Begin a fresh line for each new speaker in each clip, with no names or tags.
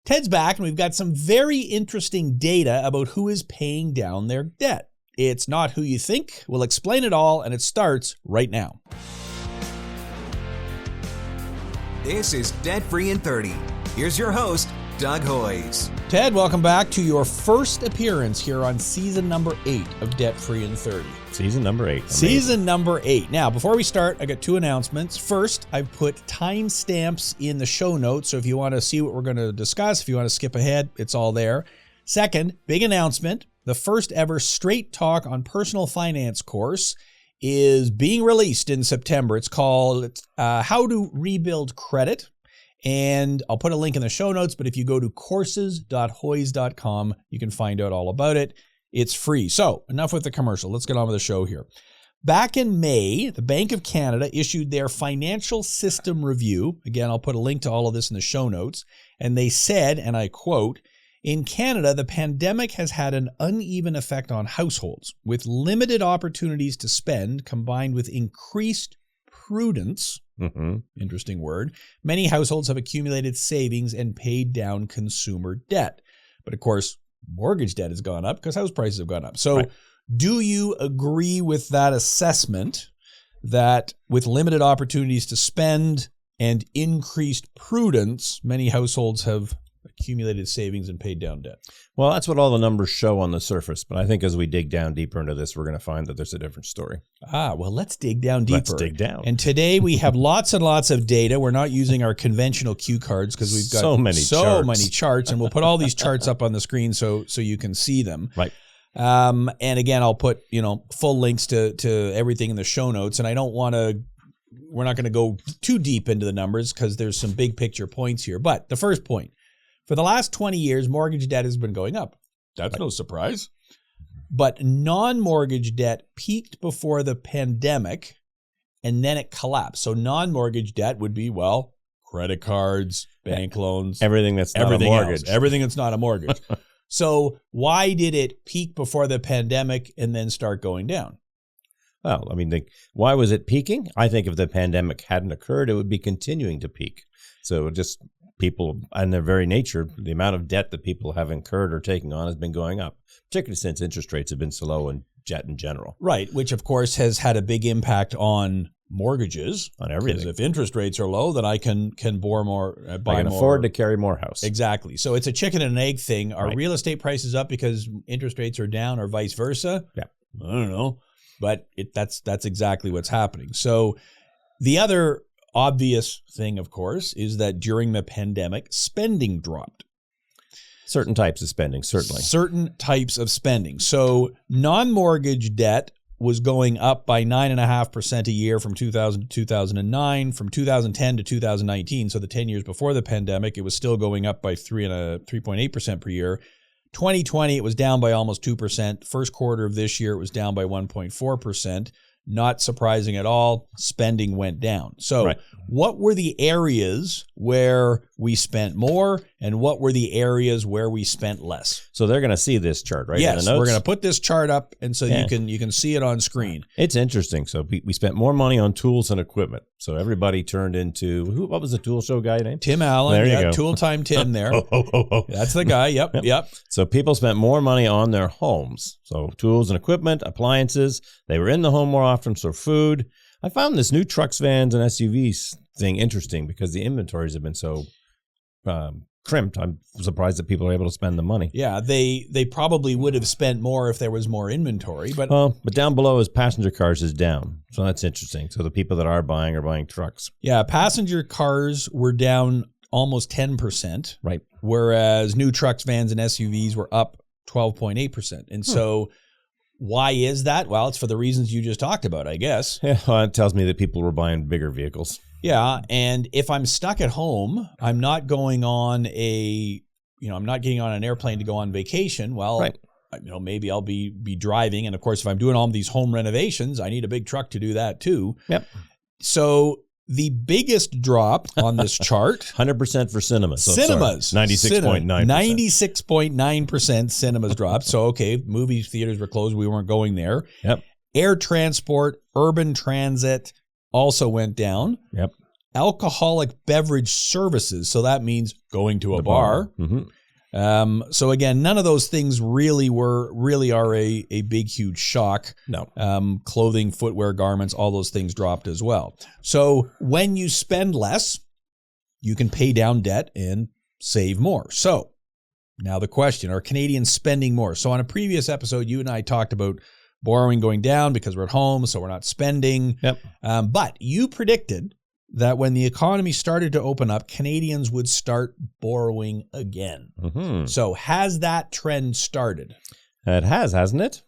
Ted's back, and we've got some very interesting data about who is paying down their debt. It's not who you think. We'll explain it all, and it starts right now.
This is Debt Free in 30. Here's your host, Doug Hoyes.
Ted, welcome back to your first appearance here on season number 8 of Debt Free in 30.
Season number 8. Amazing.
Season number 8. Now, before we start, I got 2 announcements. First, I've put timestamps in the show notes, so if you want to see what we're going to discuss, if you want to skip ahead, it's all there. Second, big announcement. The first ever Straight Talk on Personal Finance course is being released in September. It's called How to Rebuild Credit. And I'll put a link in the show notes, but if you go to courses.hoyes.com, you can find out all about it. It's free. So enough with the commercial. Let's get on with the show here. Back in May, the Bank of Canada issued their financial system review. Again, I'll put a link to all of this in the show notes. And they said, and I quote, "In Canada, the pandemic has had an uneven effect on households, with limited opportunities to spend combined with increased prudence." Interesting word. "Many households have accumulated savings and paid down consumer debt." But of course, mortgage debt has gone up because house prices have gone up. So do you agree with that assessment that with limited opportunities to spend and increased prudence, many households have accumulated savings and paid down debt?
Well, that's what all the numbers show on the surface. But I think as we dig down deeper into this, we're going to find that there's a different story.
Well, let's dig down deeper.
Let's dig down.
And today we have lots and lots of data. We're not using our conventional cue cards because we've got
so many
charts, and we'll put all these charts up on the screen so you can see them.
Right.
And again, I'll put, full links to everything in the show notes. And we're not going to go too deep into the numbers because there's some big picture points here. But the first point, for the last 20 years, mortgage debt has been going up. That's no surprise. But non-mortgage debt peaked before the pandemic, and then it collapsed. So non-mortgage debt would be, credit cards, bank loans.
Everything that's not a mortgage.
Everything that's not a mortgage. So why did it peak before the pandemic and then start going down?
Well, why was it peaking? I think if the pandemic hadn't occurred, it would be continuing to peak. So just people, and their very nature, the amount of debt that people have incurred or taking on has been going up, particularly since interest rates have been so low in general.
Right, which of course has had a big impact on mortgages.
On everything.
Because if interest rates are low, then I can borrow more, buy
I can
more.
afford to carry more house.
Exactly. So it's a chicken and an egg thing. Are
Right.
real estate prices up because interest rates are down or vice versa?
Yeah.
I don't know. But that's exactly what's happening. So the other obvious thing, of course, is that during the pandemic, spending dropped.
Certain types of spending, certainly.
Certain types of spending. So non-mortgage debt was going up by 9.5% a year from 2000 to 2009, from 2010 to 2019. So the 10 years before the pandemic, it was still going up by 3.8% per year. 2020, it was down by almost 2%. First quarter of this year, it was down by 1.4%. Not surprising at all. Spending went down. So what were the areas where we spent more and what were the areas where we spent less?
So they're going to see this chart, right?
Yes, we're going to put this chart up and so you can see it on screen.
It's interesting. So we spent more money on tools and equipment. So everybody turned into, what was the tool show guy name?
Tim Allen.
There you go.
Tool Time Tim there. That's the guy. Yep.
So people spent more money on their homes. So tools and equipment, appliances. They were in the home more often, so food. I found this new trucks, vans, and SUVs thing interesting because the inventories have been so crimped. I'm surprised that people are able to spend the money.
Yeah, they probably would have spent more if there was more inventory. But
down below is passenger cars is down. So that's interesting. So the people that are buying trucks.
Yeah, passenger cars were down almost 10%.
Right.
Whereas new trucks, vans, and SUVs were up 12.8%. And so why is that? Well, it's for the reasons you just talked about, I guess.
Yeah, well, it tells me that people were buying bigger vehicles.
Yeah, and if I'm stuck at home, I'm not going on I'm not getting on an airplane to go on vacation. Well, maybe I'll be driving. And of course, if I'm doing all these home renovations, I need a big truck to do that too.
Yep.
So the biggest drop on this chart.
100% for cinemas. So
cinemas.
96.9%.
96.9% cinemas dropped. So, okay, movie theaters were closed. We weren't going there.
Yep.
Air transport, urban transit also went down.
Yep.
alcoholic beverage services. So that means going to a bar. So again, none of those things really are a big, huge shock.
No.
Clothing, footwear, garments, all those things dropped as well. So when you spend less, you can pay down debt and save more. So now the question, are Canadians spending more? So on a previous episode, you and I talked about borrowing going down because we're at home, so we're not spending.
Yep.
But you predicted that when the economy started to open up, Canadians would start borrowing again. So has that trend started?
It has, hasn't it?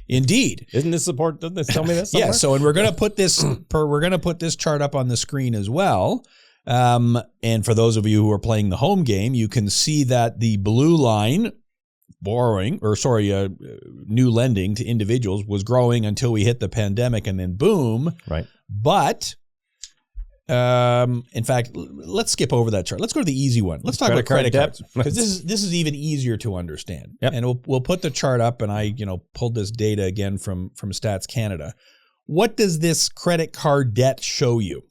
Indeed.
Isn't this support? Doesn't this tell me this somewhere?
Yeah. So, and we're going to put this chart up on the screen as well. And for those of you who are playing the home game, you can see that the blue line new lending to individuals was growing until we hit the pandemic, and then boom.
Right.
But in fact, let's skip over that chart. Let's go to the easy one. Let's talk about credit cards, because this is even easier to understand.
Yep.
And we'll put the chart up, and I pulled this data again from Stats Canada. What does this credit card debt show you?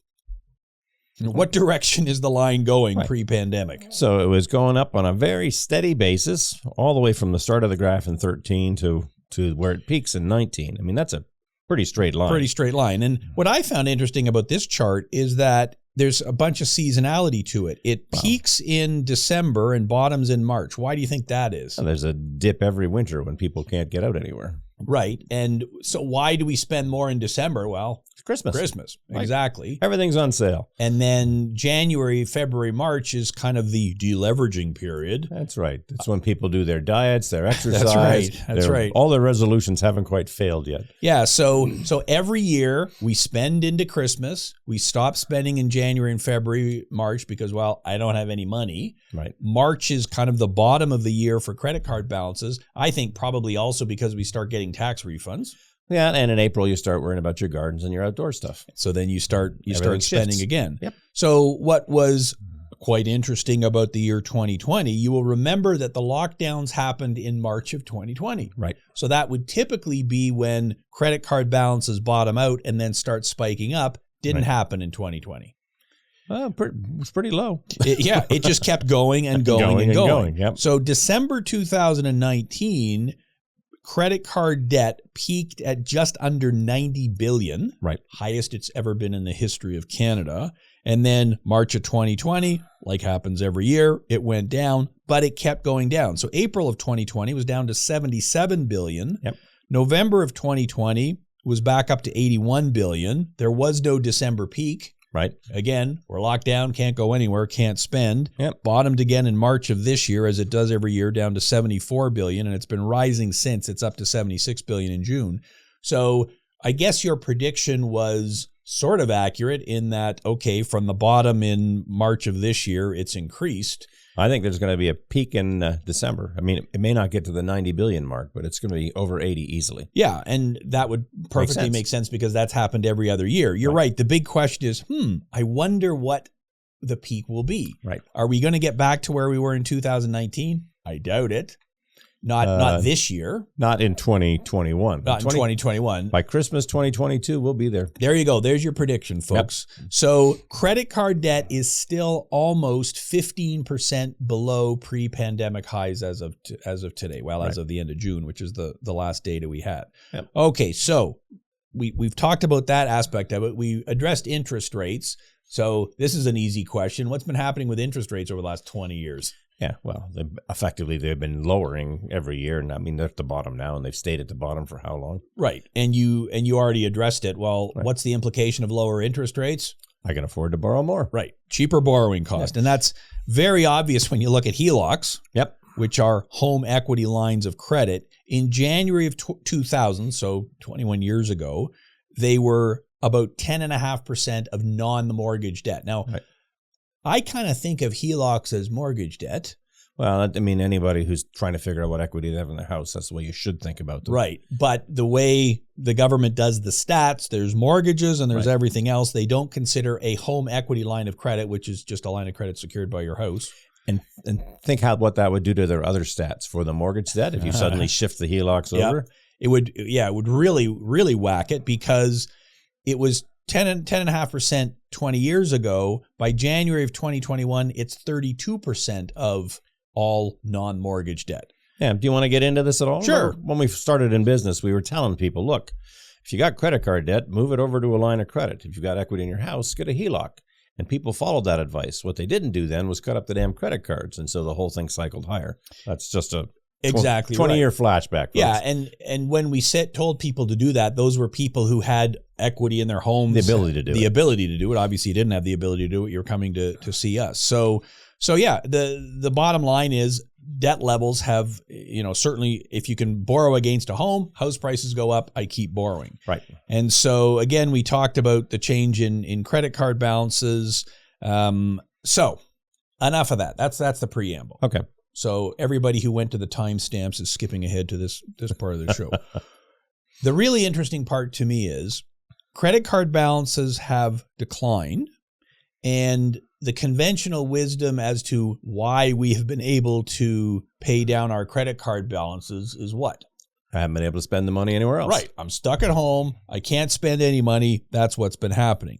What direction is the line going pre-pandemic?
So it was going up on a very steady basis all the way from the start of the graph in 13 to where it peaks in 19. I mean, that's a pretty straight line. And what I found interesting about this chart is that there's a bunch of seasonality to it. It peaks in December and bottoms in March. Why do you think that is? Well, there's a dip every winter when people can't get out anywhere.
Right. And so why do we spend more in December? Well,
it's Christmas.
Exactly.
Everything's on sale.
And then January, February, March is kind of the deleveraging period.
That's right. It's when people do their diets, their exercise.
That's right.
All their resolutions haven't quite failed yet.
Yeah. So every year we spend into Christmas. We stop spending in January and February, March, because, well, I don't have any money.
Right.
March is kind of the bottom of the year for credit card balances. I think probably also because we start getting tax refunds.
Yeah, and in April you start worrying about your gardens and your outdoor stuff.
So then you start spending
shifts
again.
Yep.
So what was quite interesting about the year 2020, you will remember that the lockdowns happened in March of 2020.
Right.
So that would typically be when credit card balances bottom out and then start spiking up. Didn't happen in 2020.
It's pretty low.
It just kept going and going and going.
Yep.
So December 2019, credit card debt peaked at just under 90 billion.
Right.
Highest it's ever been in the history of Canada. And then March of 2020, like happens every year, it went down, but it kept going down. So April of 2020 was down to 77 billion.
Yep.
November of 2020 was back up to 81 billion. There was no December peak.
Right.
Again, we're locked down, can't go anywhere, can't spend.
Yep.
Bottomed again in March of this year, as it does every year, down to 74 billion, and it's been rising since. It's up to 76 billion in June. So I guess your prediction was sort of accurate in that, okay, from the bottom in March of this year, it's increased.
I think there's going to be a peak in December. I mean, it may not get to the 90 billion mark, but it's going to be over 80 easily.
Yeah, and that would perfectly make sense because that's happened every other year. You're right. The big question is, I wonder what the peak will be.
Right.
Are we going to get back to where we were in 2019? I doubt it. Not this year.
Not in 2021.
Not in 2021.
By Christmas 2022, we'll be there.
There you go. There's your prediction, folks. Yep. So credit card debt is still almost 15% below pre-pandemic highs as of today. Well, as of the end of June, which is the last data we had.
Yep.
Okay, so we've talked about that aspect of it. We addressed interest rates. So this is an easy question. What's been happening with interest rates over the last 20 years?
Yeah, well, they've been lowering every year, and I mean they're at the bottom now, and they've stayed at the bottom for how long?
Right, and you already addressed it. Well, what's the implication of lower interest rates?
I can afford to borrow more.
Right, cheaper borrowing cost, and that's very obvious when you look at HELOCs.
Yep,
which are home equity lines of credit. In January of 2000, so 21 years ago, they were about 10.5% of non-mortgage debt. Now. Right. I kind of think of HELOCs as mortgage debt.
Well, I mean, anybody who's trying to figure out what equity they have in their house, that's the way you should think about them.
Right. But the way the government does the stats, there's mortgages and there's everything else. They don't consider a home equity line of credit, which is just a line of credit secured by your house.
And think what that would do to their other stats for the mortgage debt if you suddenly shift the HELOCs over.
It would really, really whack it because it was 10.5% 20 years ago. By January of 2021, it's 32% of all non-mortgage debt.
Yeah. Do you want to get into this at all?
Sure.
Remember when we started in business, we were telling people, look, if you got credit card debt, move it over to a line of credit. If you've got equity in your house, get a HELOC. And people followed that advice. What they didn't do then was cut up the damn credit cards. And so the whole thing cycled higher. That's just a 20-year flashback. Folks.
Yeah. And when we told people to do that, those were people who had equity in their homes.
The ability to do it. Obviously, you didn't have the ability to do it. You're coming to see us. So yeah, the bottom line is debt levels have, certainly if you can borrow against a home, house prices go up, I keep borrowing. Right.
And so again, we talked about the change in credit card balances. So enough of that. That's the preamble.
Okay.
So everybody who went to the timestamps is skipping ahead to this part of the show. The really interesting part to me is credit card balances have declined, and the conventional wisdom as to why we have been able to pay down our credit card balances is what?
I haven't been able to spend the money anywhere else.
Right. I'm stuck at home. I can't spend any money. That's what's been happening.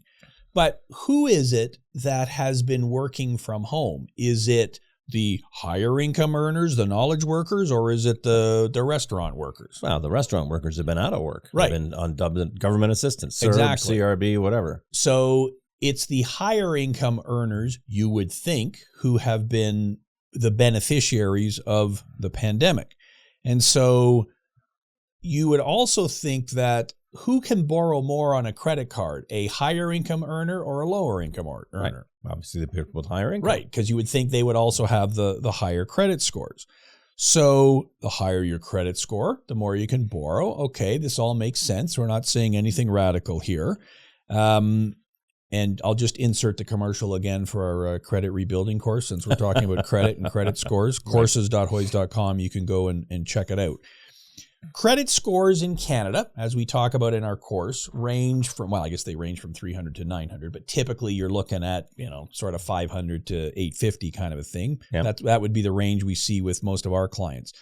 But who is it that has been working from home? Is it the higher income earners, the knowledge workers, or is it the restaurant workers?
Well, the restaurant workers have been out of work.
Right.
They've been on government assistance, CERB,
Exactly.
CRB, whatever.
So it's the higher income earners, you would think, who have been the beneficiaries of the pandemic. And so you would also think that who can borrow more on a credit card, a higher income earner or a lower income earner?
Right. Obviously, the people with higher income.
Right, because you would think they would also have the higher credit scores. So the higher your credit score, the more you can borrow. Okay, this all makes sense. We're not saying anything radical here. And I'll just insert the commercial again for our credit rebuilding course, since we're talking about credit and credit scores. Courses.hoyes.com. You can go and check it out. Credit scores in Canada, as we talk about in our course, range from, well, I guess they range from 300 to 900, but typically you're looking at, sort of 500 to 850 kind of a thing.
Yep.
That would be the range we see with most of our clients.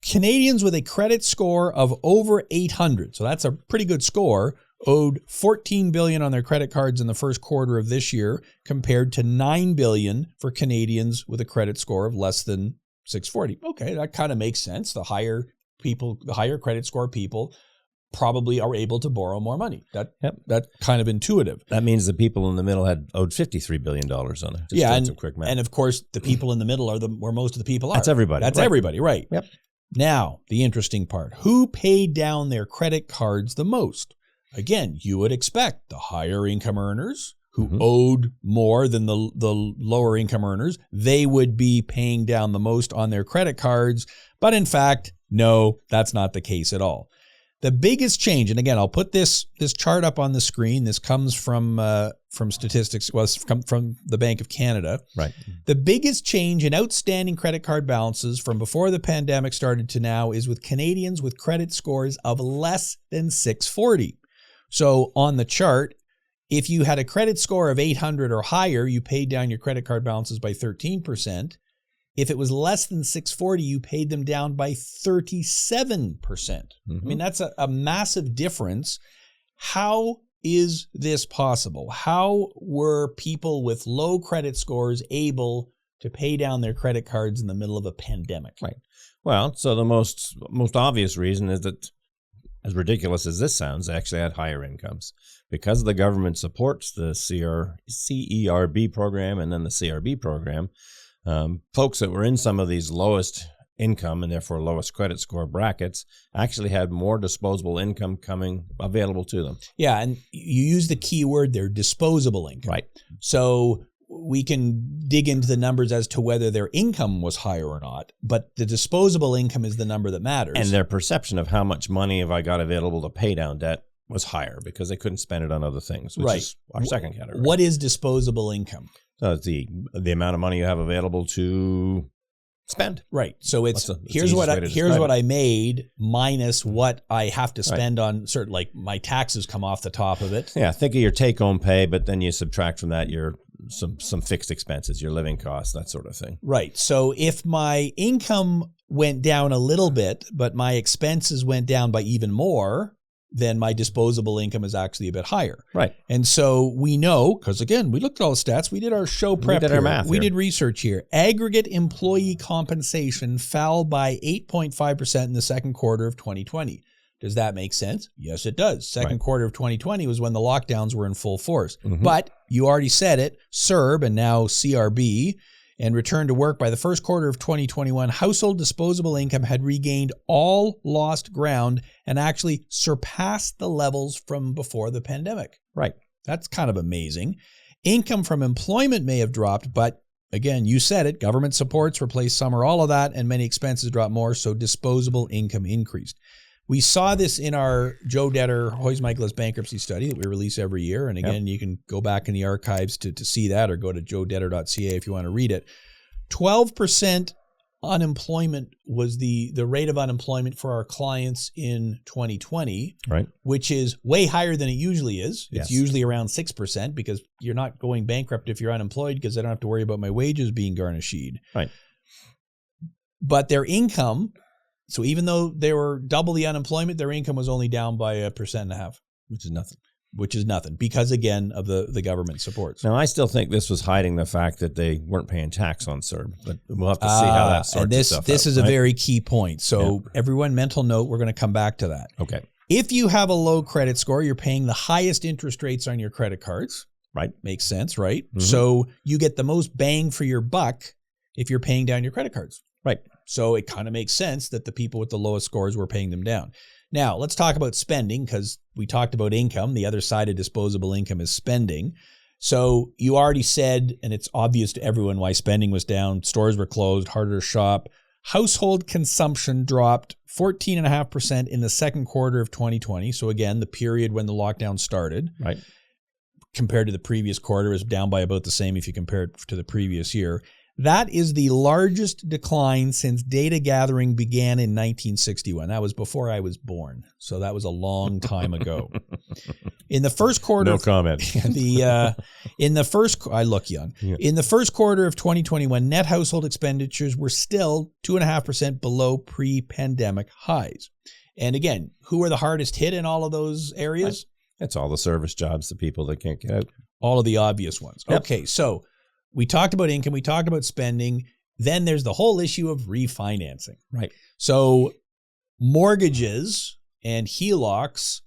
Canadians with a credit score of over 800, so that's a pretty good score, owed $14 billion on their credit cards in the first quarter of this year, compared to $9 billion for Canadians with a credit score of less than 640. Okay, that kind of makes sense. The higher credit score people probably are able to borrow more money. That's kind of intuitive.
That means the people in the middle owed $53 billion on it. Just doing some quick math.
And of course, the people in the middle are where most of the people are.
That's everybody.
That's everybody, right?
Yep.
Now, the interesting part: who paid down their credit cards the most? Again, you would expect the higher income earners who owed more than the lower income earners. They would be paying down the most on their credit cards. But in fact, no, that's not the case at all. The biggest change, and again, I'll put this chart up on the screen. This comes from statistics, from the Bank of Canada.
Right.
The biggest change in outstanding credit card balances from before the pandemic started to now is with Canadians with credit scores of less than 640. So on the chart, if you had a credit score of 800 or higher, you paid down your credit card balances by 13%. If it was less than 640, you paid them down by 37%. I mean, that's a massive difference. How is this possible? How were people with low credit scores able to pay down their credit cards in the middle of a pandemic?
Right. Well, so the most obvious reason is that, as ridiculous as this sounds, they actually had higher incomes. Because the government supports the CERB program and then the CRB program, folks that were in some of these lowest income and therefore lowest credit score brackets actually had more disposable income coming available to them.
Yeah, and you use the key word there, disposable income.
Right.
So we can dig into the numbers as to whether their income was higher or not, but the disposable income is the number that matters.
And their perception of how much money have I got available to pay down debt was higher because they couldn't spend it on other things, which is our second category.
What is disposable income?
So it's the amount of money you have available to spend.
Right. So here's what I made minus what I have to spend on certain, like my taxes come off the top of it.
Yeah. Think of your take-home pay, but then you subtract from that your some fixed expenses, your living costs, that sort of thing.
Right. So if my income went down a little bit, but my expenses went down by even more, then my disposable income is actually a bit higher.
Right.
And so we know, because again, we looked at all the stats, we did our show prep
We did our math
we
here.
did research here. Aggregate employee compensation fell by 8.5% in the second quarter of 2020. Does that make sense? Yes, it does. Second quarter of 2020 was when the lockdowns were in full force. But you already said it, CERB and now CRB and return to work by the first quarter of 2021, household disposable income had regained all lost ground and actually surpassed the levels from before the pandemic.
Right.
That's kind of amazing. Income from employment may have dropped, but again, you said it, government supports replaced some or all of that, and many expenses dropped more, so disposable income increased. We saw this in our Joe Detter, Hoyes and Michalos bankruptcy study that we release every year. And again, you can go back in the archives to see that, or go to joedetter.ca if you want to read it. 12% unemployment was the rate of unemployment for our clients in 2020,
right?
Which is way higher than it usually is. It's
Yes.
usually around 6% because you're not going bankrupt if you're unemployed because I don't have to worry about my wages being garnished.
Right.
But their income... So even though they were double the unemployment, their income was only down by 1.5%. Which is nothing because, again, of the government supports.
Now, I still think this was hiding the fact that they weren't paying tax on CERB, but we'll have to see how that sorts
and
itself out.
This is
right?
a very key point. So everyone, mental note, we're going to come back to that.
Okay.
If you have a low credit score, you're paying the highest interest rates on your credit cards.
Right.
Makes sense, right?
Mm-hmm.
So you get the most bang for your buck if you're paying down your credit cards.
Right.
So it kind of makes sense that the people with the lowest scores were paying them down. Now, let's talk about spending because we talked about income. The other side of disposable income is spending. So you already said, and it's obvious to everyone why spending was down. Stores were closed, harder to shop. Household consumption dropped 14.5% in the second quarter of 2020. So again, the period when the lockdown started.
Right.
Compared to the previous quarter is down by about the same if you compare it to the previous year. That is the largest decline since data gathering began in 1961. That was before I was born. So that was a long time ago. In the first quarter...
No comment.
I look young. Yeah. In the first quarter of 2021, net household expenditures were still 2.5% below pre-pandemic highs. And again, who are the hardest hit in all of those areas?
It's all the service jobs, the people that can't get out.
All of the obvious ones.
Yep.
Okay, so... we talked about income, we talked about spending. Then there's the whole issue of refinancing.
Right.
So mortgages and HELOCs,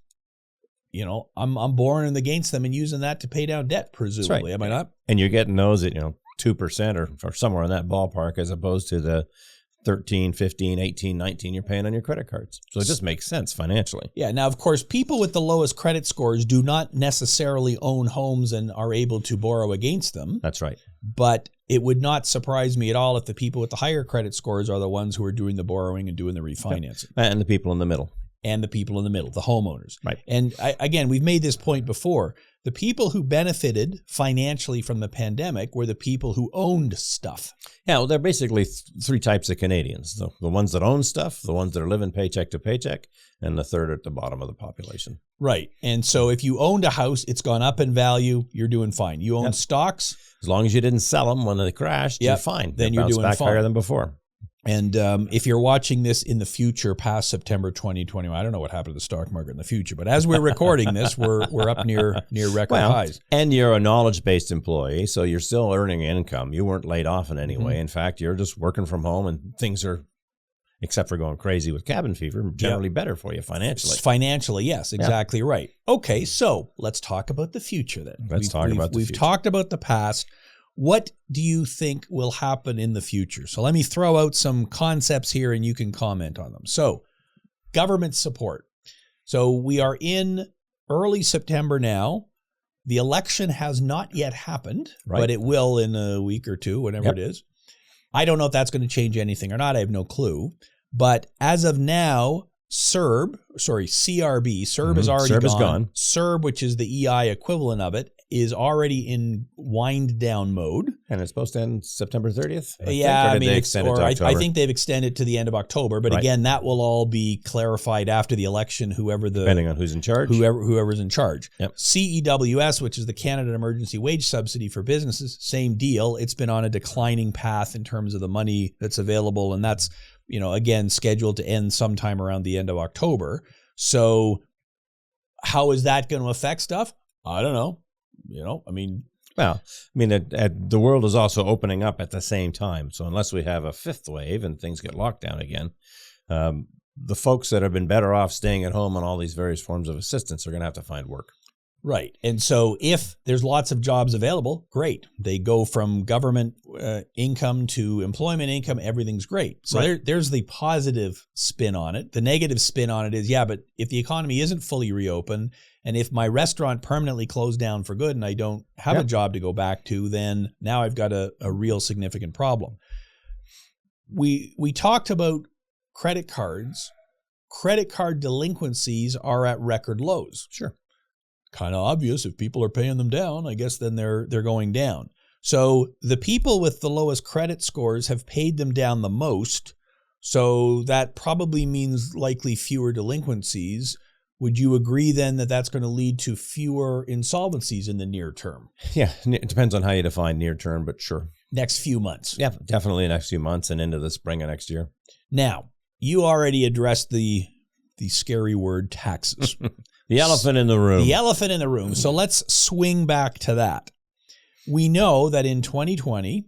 you know, I'm borrowing against them and using that to pay down debt, presumably.
Right.
Am I not?
And you're getting those at, 2% or somewhere in that ballpark as opposed to the 13, 15, 18, 19 you're paying on your credit cards. So it just makes sense financially.
Yeah. Now, of course, people with the lowest credit scores do not necessarily own homes and are able to borrow against them.
That's right.
But it would not surprise me at all if the people with the higher credit scores are the ones who are doing the borrowing and doing the refinancing.
And the people in the middle.
And the people in the middle, the homeowners.
Right.
And again, we've made this point before. The people who benefited financially from the pandemic were the people who owned stuff.
Yeah, well, they're basically three types of Canadians. The ones that own stuff, the ones that are living paycheck to paycheck, and the third at the bottom of the population.
Right. And so if you owned a house, it's gone up in value, you're doing fine. You own stocks.
As long as you didn't sell them when they crashed, you're fine.
Then
you're
doing
back
fine.
higher than before.
And if you're watching this in the future, past September 2021, I don't know what happened to the stock market in the future, but as we're recording this, we're up near record highs.
And you're a knowledge-based employee, so you're still earning income. You weren't laid off in any way. In fact, you're just working from home, and things are, except for going crazy with cabin fever, generally better for you financially.
Financially, yes, exactly right. Okay, so let's talk about the future then.
We've
talked about the past. What do you think will happen in the future? So let me throw out some concepts here and you can comment on them. So government support. So we are in early September now. The election has not yet happened, but it will in a week or two, whatever it is. I don't know if that's going to change anything or not. I have no clue. But as of now, CRB is already gone. CRB, which is the EI equivalent of it, is already in wind down mode.
And it's supposed to end September 30th?
I think they've extended to the end of October. But again, that will all be clarified after the election,
depending on who's in charge.
Whoever's in charge.
Yep.
CEWS, which is the Canada Emergency Wage Subsidy for businesses, same deal. It's been on a declining path in terms of the money that's available. And that's, again, scheduled to end sometime around the end of October. So How is that going to affect stuff? I don't know.
Well, the world is also opening up at the same time. So unless we have a fifth wave and things get locked down again, the folks that have been better off staying at home on all these various forms of assistance are going to have to find work.
Right. And so if there's lots of jobs available, great. They go from government income to employment income. Everything's great. So there's the positive spin on it. The negative spin on it is, but if the economy isn't fully reopened, and if my restaurant permanently closed down for good and I don't have a job to go back to, then now I've got a real significant problem. We talked about credit cards. Credit card delinquencies are at record lows.
Sure.
Kind of obvious. If people are paying them down, I guess then they're going down. So the people with the lowest credit scores have paid them down the most. So that probably means likely fewer delinquencies. Would you agree then that that's going to lead to fewer insolvencies in the near term?
Yeah, it depends on how you define near term, but sure.
Next few months.
Yeah, definitely next few months and into the spring of next year.
Now, you already addressed the scary word taxes.
The elephant in the room.
The elephant in the room. So let's swing back to that. We know that in 2020,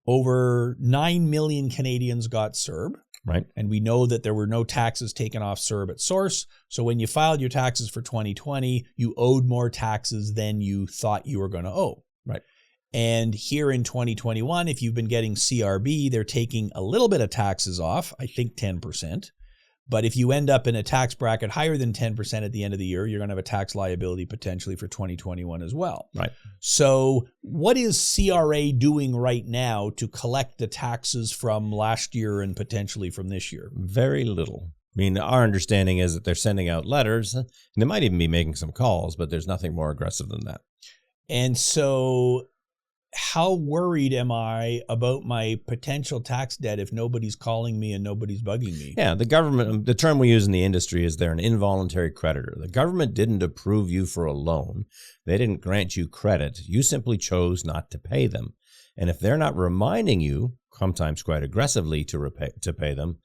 over 9 million Canadians got CERB.
Right.
And we know that there were no taxes taken off CERB at source. So when you filed your taxes for 2020, you owed more taxes than you thought you were going to owe.
Right.
And here in 2021, if you've been getting CRB, they're taking a little bit of taxes off, I think 10%. But if you end up in a tax bracket higher than 10% at the end of the year, you're going to have a tax liability potentially for 2021 as well.
Right.
So what is CRA doing right now to collect the taxes from last year and potentially from this year?
Very little. Our understanding is that they're sending out letters, and they might even be making some calls, but there's nothing more aggressive than that.
And so how worried am I about my potential tax debt if nobody's calling me and nobody's bugging me?
Yeah, the government, the term we use in the industry is they're an involuntary creditor. The government didn't approve you for a loan. They didn't grant you credit. You simply chose not to pay them. And if they're not reminding you, sometimes quite aggressively, to pay them,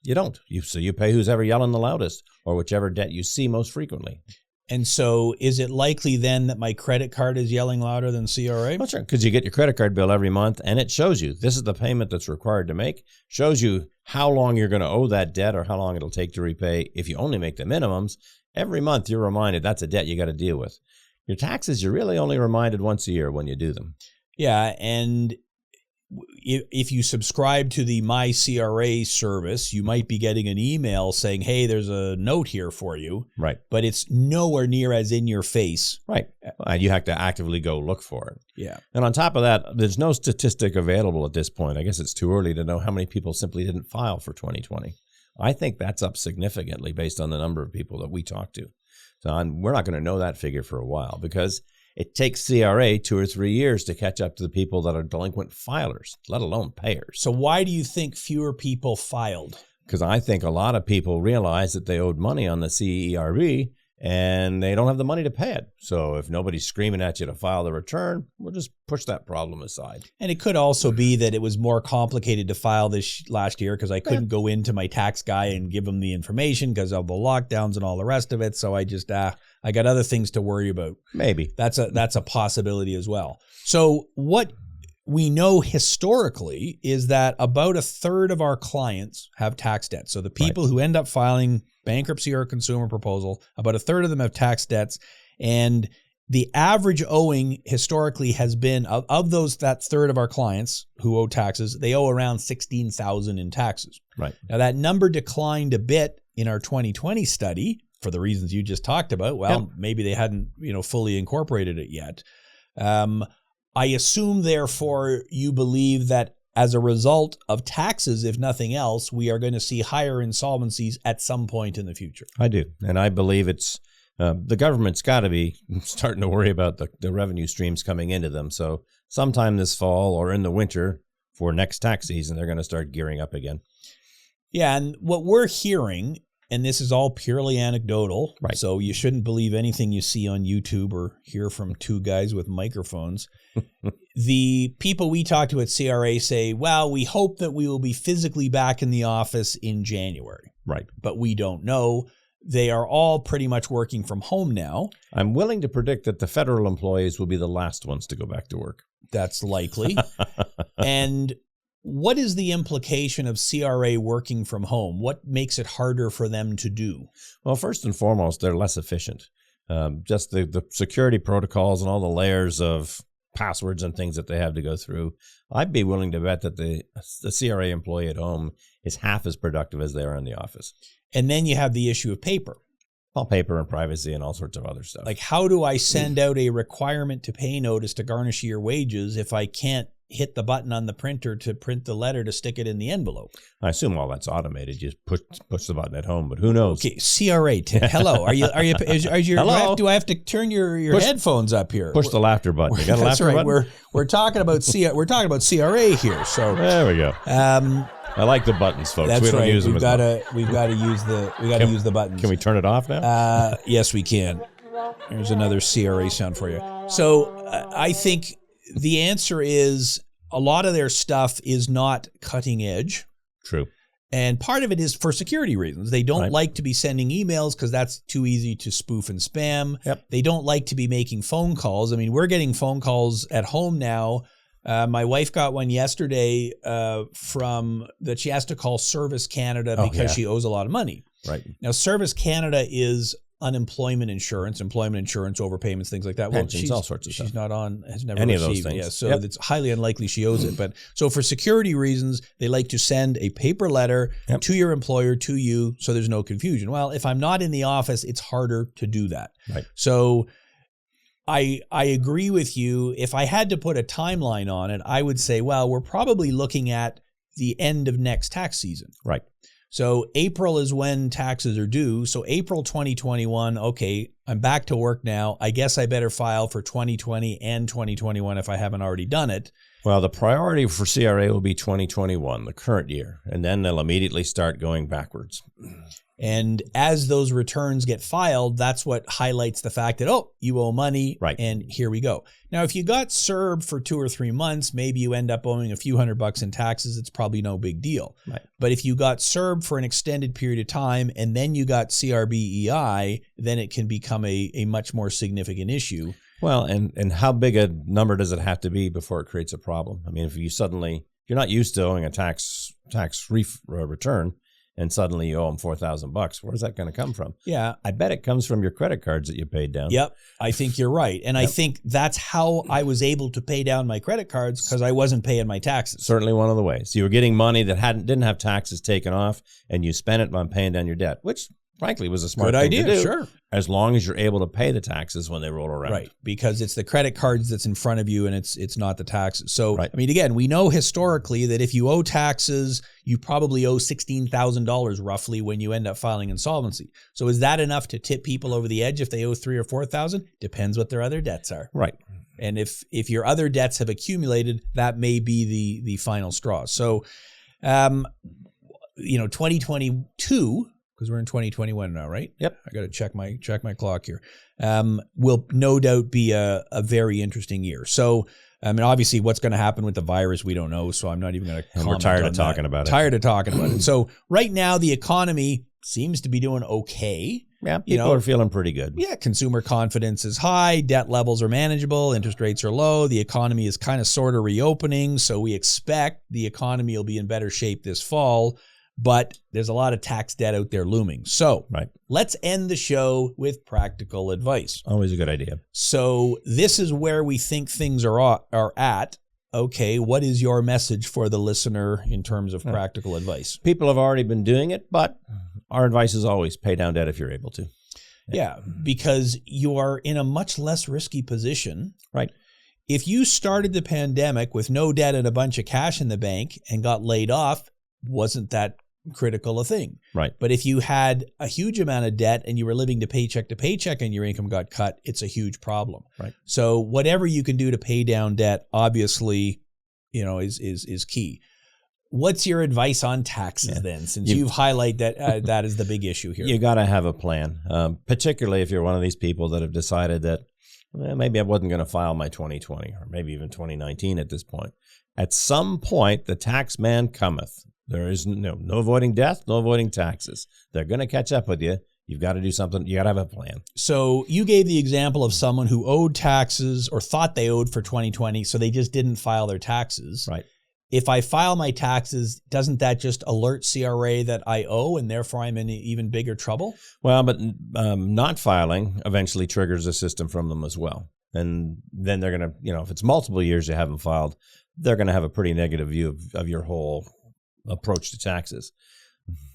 you don't. So you pay who's ever yelling the loudest or whichever debt you see most frequently.
And so is it likely then that my credit card is yelling louder than CRA?
Well, sure, because you get your credit card bill every month, and it shows you this is the payment that's required to make, shows you how long you're going to owe that debt or how long it'll take to repay. If you only make the minimums, every month you're reminded that's a debt you got to deal with. Your taxes, you're really only reminded once a year when you do them.
Yeah, and if you subscribe to the My CRA service, you might be getting an email saying, hey, there's a note here for you.
Right.
But it's nowhere near as in your face.
Right. You have to actively go look for it.
Yeah.
And on top of that, there's no statistic available at this point. I guess it's too early to know how many people simply didn't file for 2020. I think that's up significantly based on the number of people that we talk to. So we're not going to know that figure for a while because it takes CRA 2 or 3 years to catch up to the people that are delinquent filers, let alone payers.
So why do you think fewer people filed?
Because I think a lot of people realize that they owed money on the CERB and they don't have the money to pay it. So if nobody's screaming at you to file the return, we'll just push that problem aside.
And it could also be that it was more complicated to file this last year because I couldn't go into my tax guy and give him the information because of the lockdowns and all the rest of it. So I just, I got other things to worry about.
Maybe.
That's a possibility as well. So what we know historically is that about a third of our clients have tax debts. So the people who end up filing bankruptcy or a consumer proposal, about a third of them have tax debts. And the average owing historically has been of that third of our clients who owe taxes, they owe around $16,000 in taxes.
Right. Now
that number declined a bit in our 2020 study for the reasons you just talked about. Well, maybe they hadn't, fully incorporated it yet. I assume, therefore, you believe that as a result of taxes, if nothing else, we are going to see higher insolvencies at some point in the future.
I do. And I believe it's the government's got to be starting to worry about the revenue streams coming into them. So sometime this fall or in the winter for next tax season, they're going to start gearing up again.
Yeah. And what we're hearing, and this is all purely anecdotal,
right?
So you shouldn't believe anything you see on YouTube or hear from two guys with microphones. The people we talk to at CRA say, well, we hope that we will be physically back in the office in January.
Right.
But we don't know. they are all pretty much working from home now.
I'm willing to predict that the federal employees will be the last ones to go back to work.
That's likely. And what is the implication of CRA working from home? What makes it harder for them to do?
Well, first and foremost, they're less efficient. Just the security protocols and all the layers of passwords and things that they have to go through. I'd be willing to bet that the CRA employee at home is half as productive as they are in the office.
And then you have the issue of paper.
Well, paper and privacy and all sorts of other stuff.
Like, how do I send out a requirement to pay notice to garnish your wages if I can't hit the button on the printer to print the letter to stick it in the envelope?
I assume all that's automated. You just push the button at home, but who knows?
Okay, CRA. Hello.
Hello?
Do I have to turn your headphones up here?
Push the laughter button. You got a
That's
laughter
right.
button?
We're talking about CRA here. So
there we go. I like the buttons, folks.
That's
we don't
right.
use them
We've got to use the buttons.
Can we turn it off now?
Yes, we can. There's another CRA sound for you. So I think the answer is a lot of their stuff is not cutting edge.
True.
And part of it is for security reasons. They don't
Right.
like to be sending emails because that's too easy to spoof and spam.
Yep.
They don't like to be making phone calls. I mean, we're getting phone calls at home now. My wife got one yesterday from that she has to call Service Canada because she owes a lot of money.
Right.
Now, Service Canada is employment insurance, overpayments, things like that.
Pensions, all sorts of
she's
stuff.
not on, has never
Any
received.
of those things.
Yeah, so
Yep.
it's highly unlikely she owes it. But so for security reasons, they like to send a paper letter
Yep.
to your employer, to you, so there's no confusion. Well, if I'm not in the office, it's harder to do that.
Right.
So I agree with you. If I had to put a timeline on it, I would say, well, we're probably looking at the end of next tax season.
Right.
So April is when taxes are due. So April 2021, okay, I'm back to work now. I guess I better file for 2020 and 2021 if I haven't already done it.
Well, the priority for CRA will be 2021, the current year, and then they'll immediately start going backwards.
And as those returns get filed, that's what highlights the fact that, oh, you owe money,
Right.
and here we go. Now, if you got CERB for 2 or 3 months, maybe you end up owing a few $100 in taxes. It's probably no big deal.
Right.
But if you got CERB for an extended period of time and then you got CRBEI, then it can become a much more significant issue.
Well, and how big a number does it have to be before it creates a problem? I mean, if you're not used to owing a tax return, and suddenly you owe them $4,000, where's that going to come from?
Yeah.
I bet it comes from your credit cards that you paid down.
Yep. I think you're right. And I think that's how I was able to pay down my credit cards, because I wasn't paying my taxes.
Certainly one of the ways. You were getting money that didn't have taxes taken off, and you spent it on paying down your debt, which frankly was a smart
Good
thing
idea,
to do.
sure.
As long as you're able to pay the taxes when they roll around.
Right, because it's the credit cards that's in front of you and it's not the taxes. So,
Right.
I mean, again, we know historically that if you owe taxes, you probably owe $16,000 roughly when you end up filing insolvency. So is that enough to tip people over the edge if they owe $3,000 or $4,000? Depends what their other debts are.
Right.
And if your other debts have accumulated, that may be the final straw. So, 2022, because we're in 2021 now, right?
Yep.
I got to check my clock here. Will no doubt be a very interesting year. So, I mean, obviously, what's going to happen with the virus, we don't know. So I'm not even going to comment.
We're tired
on
of talking about it.
Tired of talking about it. So right now, the economy seems to be doing okay.
Yeah, people are feeling pretty good.
Yeah, consumer confidence is high, debt levels are manageable, interest rates are low, the economy is kind of sort of reopening, so we expect the economy will be in better shape this fall, but there's a lot of tax debt out there looming. So
Right.
let's end the show with practical advice.
Always a good idea.
So this is where we think things are at. Okay, what is your message for the listener in terms of practical advice?
People have already been doing it, but our advice is always pay down debt if you're able to.
Yeah, because you are in a much less risky position.
Right.
If you started the pandemic with no debt and a bunch of cash in the bank and got laid off, wasn't that critical a thing?
Right.
But if you had a huge amount of debt and you were living to paycheck and your income got cut, it's a huge problem.
Right.
So whatever you can do to pay down debt, obviously, is key. What's your advice on taxes then, since you've highlighted that that is the big issue here?
You got to have a plan, particularly if you're one of these people that have decided that maybe I wasn't going to file my 2020 or maybe even 2019 at this point. At some point, the tax man cometh. There is no avoiding death, no avoiding taxes. They're going to catch up with you. You've got to do something. You got to have a plan.
So you gave the example of someone who owed taxes or thought they owed for 2020, so they just didn't file their taxes.
Right.
If I file my taxes, doesn't that just alert CRA that I owe, and therefore I'm in even bigger trouble?
Well, but not filing eventually triggers a system from them as well. And then they're going to, if it's multiple years you haven't filed, they're going to have a pretty negative view of your whole approach to taxes.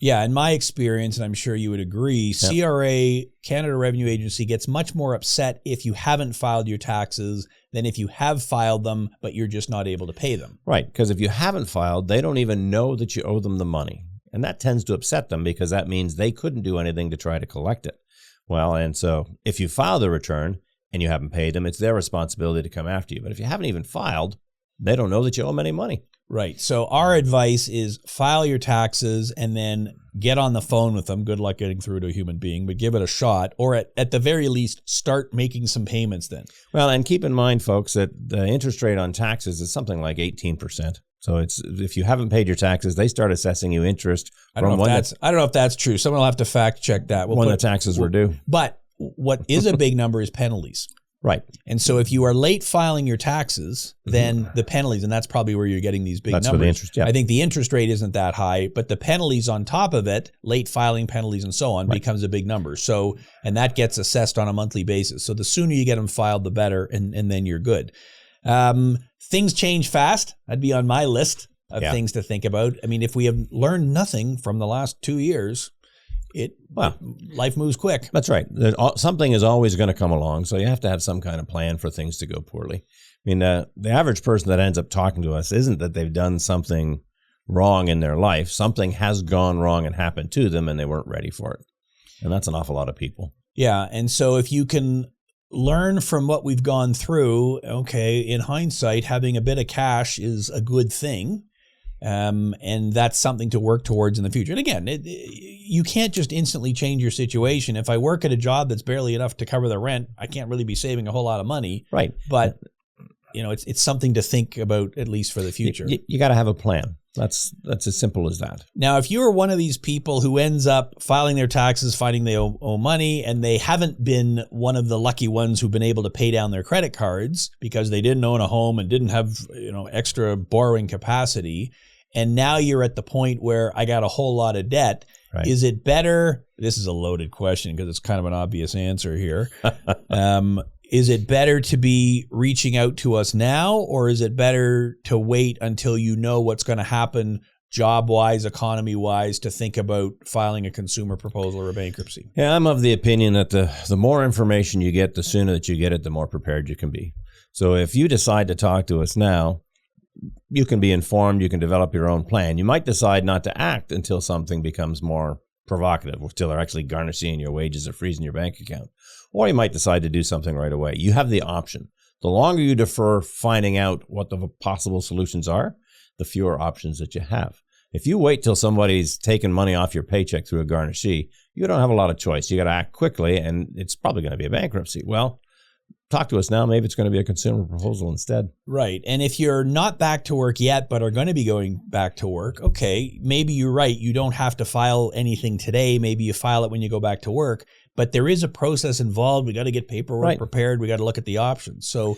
Yeah, in my experience, and I'm sure you would agree, CRA, Canada Revenue Agency, gets much more upset if you haven't filed your taxes than if you have filed them, but you're just not able to pay them.
Right, because if you haven't filed, they don't even know that you owe them the money. And that tends to upset them because that means they couldn't do anything to try to collect it. Well, and so if you file the return and you haven't paid them, it's their responsibility to come after you. But if you haven't even filed, they don't know that you owe them any money.
Right. So our advice is file your taxes and then get on the phone with them. Good luck getting through to a human being, but give it a shot. Or at the very least, start making some payments then.
Well, and keep in mind, folks, that the interest rate on taxes is something like 18%. So it's if you haven't paid your taxes, they start assessing you interest.
I don't know if that's true. Someone will have to fact check that.
When the taxes were due.
But what is a big number is penalties.
Right.
And so if you are late filing your taxes, then the penalties, and that's probably where you're getting these big numbers.
That's where the interest, yeah.
I think the interest rate isn't that high, but the penalties on top of it, late filing penalties and so on, becomes a big number. So, and that gets assessed on a monthly basis. So the sooner you get them filed, the better, and then you're good. Things change fast. That'd be on my list of things to think about. I mean, if we have learned nothing from the last 2 years, life moves quick.
That's right. Something is always going to come along, so you have to have some kind of plan for things to go poorly. I mean, the average person that ends up talking to us isn't that they've done something wrong in their life. Something has gone wrong and happened to them, and they weren't ready for it. And that's an awful lot of people. Yeah,
and so if you can learn from what we've gone through, okay, in hindsight, having a bit of cash is a good thing. And that's something to work towards in the future. And again, you can't just instantly change your situation. If I work at a job that's barely enough to cover the rent, I can't really be saving a whole lot of money.
Right.
But, it's something to think about, at least for the future.
You got to have a plan. That's as simple as that.
Now, if you're one of these people who ends up filing their taxes, finding they owe money, and they haven't been one of the lucky ones who've been able to pay down their credit cards because they didn't own a home and didn't have, extra borrowing capacity, and now you're at the point where I got a whole lot of debt. Right. Is it better? This is a loaded question because it's kind of an obvious answer here. Is it better to be reaching out to us now, or is it better to wait until you know what's going to happen job-wise, economy-wise, to think about filing a consumer proposal or a bankruptcy?
Yeah, I'm of the opinion that the more information you get, the sooner that you get it, the more prepared you can be. So if you decide to talk to us now, you can be informed, you can develop your own plan. You might decide not to act until something becomes more provocative, until they're actually garnishing your wages or freezing your bank account. Or you might decide to do something right away. You have the option. The longer you defer finding out what the possible solutions are, the fewer options that you have. If you wait till somebody's taken money off your paycheck through a garnishee, you don't have a lot of choice. You got to act quickly, and it's probably going to be a bankruptcy. Well, talk to us now. Maybe it's going to be a consumer proposal instead.
Right. And if you're not back to work yet, but are going to be going back to work, okay, maybe you're right. You don't have to file anything today. Maybe you file it when you go back to work. But there is a process involved. We got to get paperwork prepared. We got to look at the options. So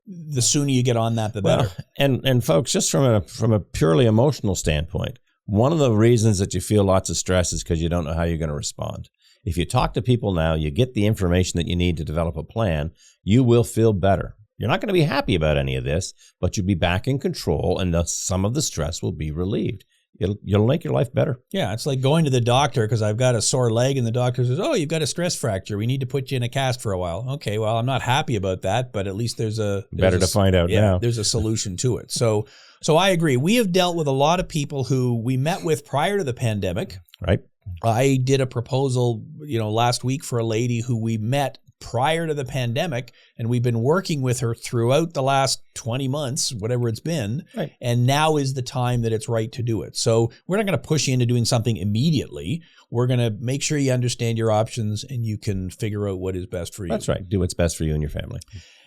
the sooner you get on that, the better.
And folks, just from a purely emotional standpoint, one of the reasons that you feel lots of stress is because you don't know how you're going to respond. If you talk to people now, you get the information that you need to develop a plan, you will feel better. You're not going to be happy about any of this, but you'll be back in control, and some of the stress will be relieved. You'll make your life better.
Yeah, it's like going to the doctor because I've got a sore leg, and the doctor says, "Oh, you've got a stress fracture. We need to put you in a cast for a while." Okay, well, I'm not happy about that, but at least there's
better to find out now.
There's a solution to it. So I agree. We have dealt with a lot of people who we met with prior to the pandemic.
Right.
I did a proposal, last week for a lady who we met prior to the pandemic, and we've been working with her throughout the last 20 months, whatever it's been. Right. And now is the time that it's right to do it. So we're not going to push you into doing something immediately. We're going to make sure you understand your options and you can figure out what is best for you.
That's right. Do what's best for you and your family.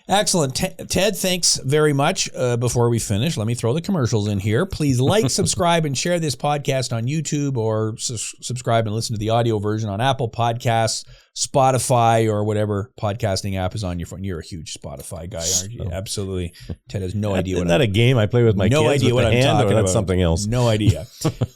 Excellent. Ted, thanks very much. Before we finish, let me throw the commercials in here. Please like, subscribe, and share this podcast on YouTube, or subscribe and listen to the audio version on Apple Podcasts, Spotify, or whatever podcasting app is on your phone. You're a huge Spotify guy, aren't you? Absolutely. Ted has no idea what
Isn't that a game I play with my kids?
No idea
with
what
the
I'm
hand,
talking
or
about.
that's something else.
No idea.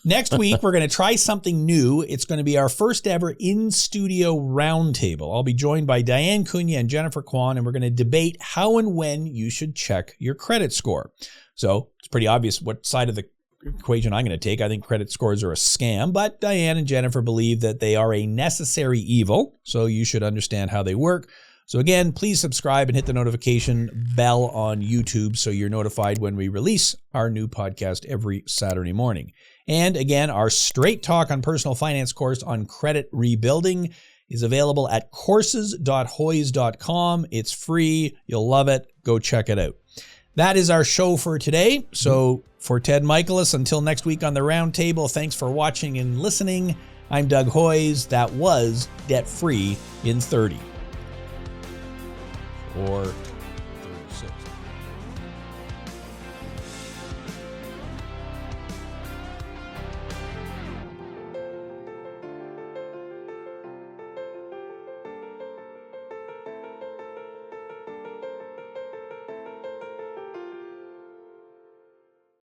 Next week, we're going to try something new. It's going to be our first ever in-studio roundtable. I'll be joined by Diane Cunha and Jennifer Kwan, and we're going to debate how and when you should check your credit score. So it's pretty obvious what side of the equation I'm going to take. I think credit scores are a scam, but Diane and Jennifer believe that they are a necessary evil, so you should understand how they work. So again, please subscribe and hit the notification bell on YouTube so you're notified when we release our new podcast every Saturday morning. And again, our Straight Talk on Personal Finance course on credit rebuilding is available at courses.hoyes.com. It's free. You'll love it. Go check it out. That is our show for today. So for Ted Michalos, until next week on the Roundtable, thanks for watching and listening. I'm Doug Hoyes. That was Debt Free in 30. Or